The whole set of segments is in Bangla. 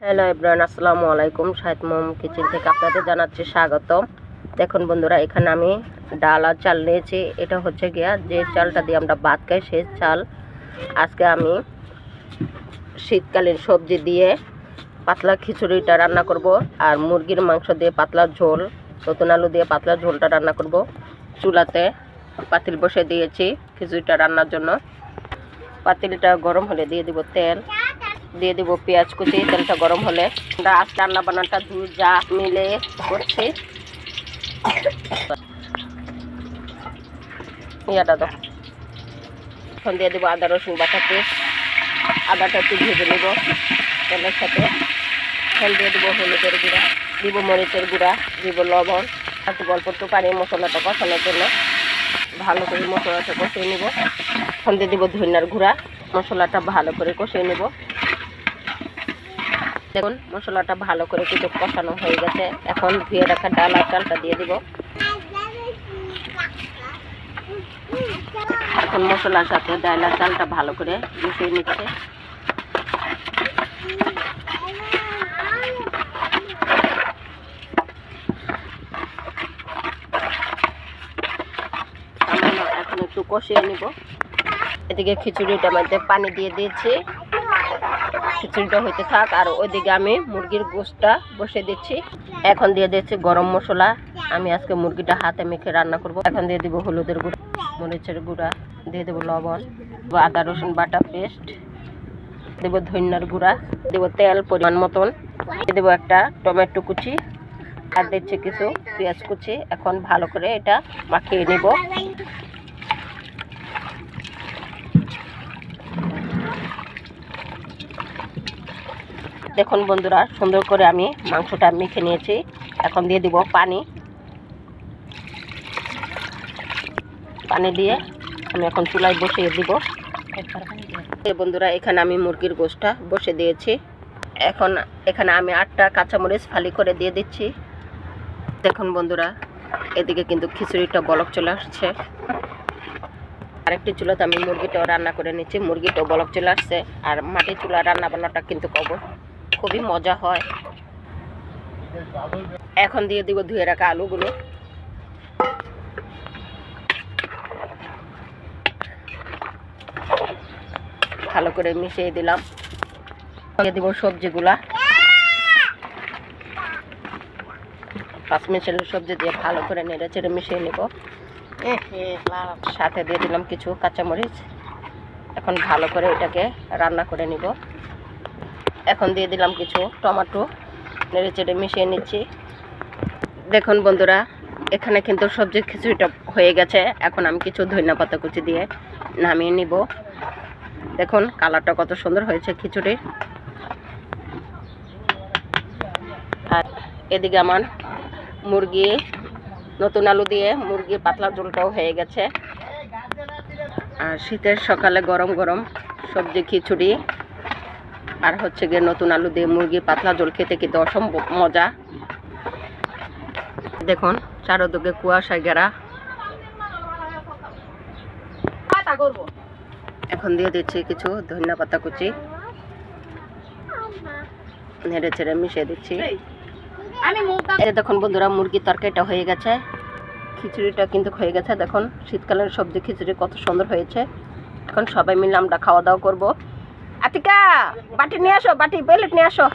হ্যালো এভরিওয়ান, আসসালামু আলাইকুম। শাহিদ মোম কিচেন থেকে আপনাদের জানাচ্ছি স্বাগতম। দেখুন বন্ধুরা, এখানে আমি ডাল আর চাল নিয়েছি। এটা হচ্ছে গিয়া যে চালটা দিয়ে আমরা ভাত খাই সেই চাল। আজকে আমি শীতকালীন সবজি দিয়ে পাতলা খিচুড়িটা রান্না করব, আর মুরগির মাংস দিয়ে পাতলা ঝোল, নতুন আলু দিয়ে পাতলা ঝোলটা রান্না করব। চুলাতে পাতিল বসে দিয়েছি খিচুড়িটা রান্নার জন্য। পাতিলটা গরম হলে দিয়ে দিব তেল, দিয়ে দিব পেঁয়াজ কুচি। তেলটা গরম হলে আমরা আজকে রান্না বান্নাটা দুই যা মিলে করছি। ইয়াটা তো এখন দিয়ে দেবো আদা রসুন বাটা পেস্ট। আদাটা একটু ভেজে নেব তেলের সাথে। এখন দিয়ে দেবো হলুদের গুঁড়া, দিব মরিচের গুঁড়া, দিব লবণ, একটু অল্প একটু পানি মশলাটা কষানোর জন্য। ভালো করে মশলাটা কষিয়ে নেব। এখন দিয়ে দিব ধনিয়ার গুঁড়া। মশলাটা ভালো করে কষিয়ে নেব। দেখুন মশলাটা ভালো করে কিছু কষানো হয়ে গেছে। এখন ধুয়ে রাখা ডাল আর চালটা দিয়ে দিব। এখন মশলার সাথে ডাল আর চালটা ভালো করে মিশিয়ে নিচ্ছে। এখন একটু কষিয়ে নিব। এদিকে খিচুড়িটার মধ্যে পানি দিয়ে দিয়েছি, খিচুড়িটা হইতে থাক। আর ওইদিকে আমি মুরগির গোশটা বসে দিচ্ছি। এখন দিয়ে দিচ্ছি গরম মশলা। আমি আজকে মুরগিটা হাতে মেখে রান্না করব। এখন দিয়ে দিব হলুদের গুঁড়া, মরিচের গুঁড়া, দিয়ে দেবো লবণ, আদা রসুন বাটা পেস্ট, দেবো ধনিয়ার গুঁড়া, দেবো তেল পরিমাণ মতন, দিয়ে দেবো একটা টমেটো কুচি, আর দিচ্ছি কিছু পেঁয়াজ কুচি। এখন ভালো করে এটা মাখিয়ে নিব। দেখুন বন্ধুরা, সুন্দর করে আমি মাংসটা মেখে নিয়েছি। এখন দিয়ে দিব পানি। পানি দিয়ে আমি এখন চুলায় বসিয়ে দিব। বন্ধুরা, এখানে আমি মুরগির গোশটা বসে দিয়েছি। এখন এখানে আমি 8টা কাঁচামরিচ ফালি করে দিয়ে দিচ্ছি। দেখুন বন্ধুরা, এদিকে কিন্তু খিচুড়িটা বলক চলে আসছে। আরেকটি চুলাতে আমি মুরগিটাও রান্না করে নিচ্ছি। মুরগিটাও বলক চলে আসছে। আর মাটির চুলা রান্না বান্নাটা কিন্তু খুবই মজা হয়। এখন দিয়ে দিব ধুয়ে রাখা আলুগুলো। ভালো করে মিশিয়ে দিলাম। দিয়ে দিব সবজিগুলা। 5 মিনিটের সবজি দিয়ে ভালো করে নেড়ে চেড়ে মিশিয়ে নেব। সাথে দিয়ে দিলাম কিছু কাঁচামরিচ। এখন ভালো করে এটাকে রান্না করে নিব। এখন দিয়ে দিলাম কিছু টমেটো, নেড়ে চেড়ে মিশিয়ে নিচ্ছি। দেখুন বন্ধুরা, এখানে কিন্তু সবজির খিচুড়িটা হয়ে গেছে। এখন আমি কিছু ধনিয়া পাতা কুচি দিয়ে নামিয়ে নিব। দেখুন কালারটা কত সুন্দর হয়েছে খিচুড়ির। আর এদিকে আমার মুরগি, নতুন আলু দিয়ে মুরগির পাতলা ঝোলটাও হয়ে গেছে। আর শীতের সকালে গরম গরম সবজি খিচুড়ি আর হচ্ছে গিয়ে নতুন আলু দিয়ে মুরগির পাতলা ঝোল খেতে কিন্তু অসম্ভব মজা। দেখুন চারদিকে কুয়াশায় ঘেরা। এখন দিয়ে দিচ্ছি কিছু ধনিয়া পাতা কুচি, নেড়ে চেড়ে মিশিয়ে দিচ্ছি। দেখুন বন্ধুরা, মুরগির তরকারিটা হয়ে গেছে, খিচুড়িটা কিন্তু হয়ে গেছে। দেখুন শীতকালের সবজি খিচুড়ি কত সুন্দর হয়েছে। এখন সবাই মিলে আমরা খাওয়া দাওয়া করবো। আতিকা, বাটি নিয়ে আসো, বাটি প্লেট নিয়ে আসো,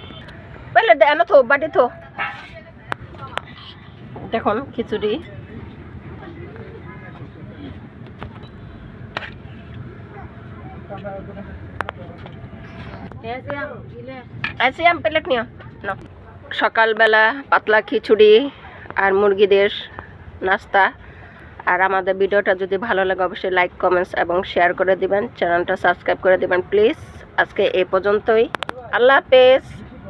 প্লেট এনো থো, বাটি থো। দেখুন খিচুড়ি। প্লেট নিও। সকালবেলা পাতলা খিচুড়ি আর মুরগিদের নাস্তা। আর আমাদের ভিডিওটা যদি ভালো লাগে অবশ্যই লাইক, কমেন্টস এবং শেয়ার করে দিবেন। চ্যানেলটা সাবস্ক্রাইব করে দিবেন প্লিজ। আজকে এই পর্যন্তই। আল্লাহ হাফেজ।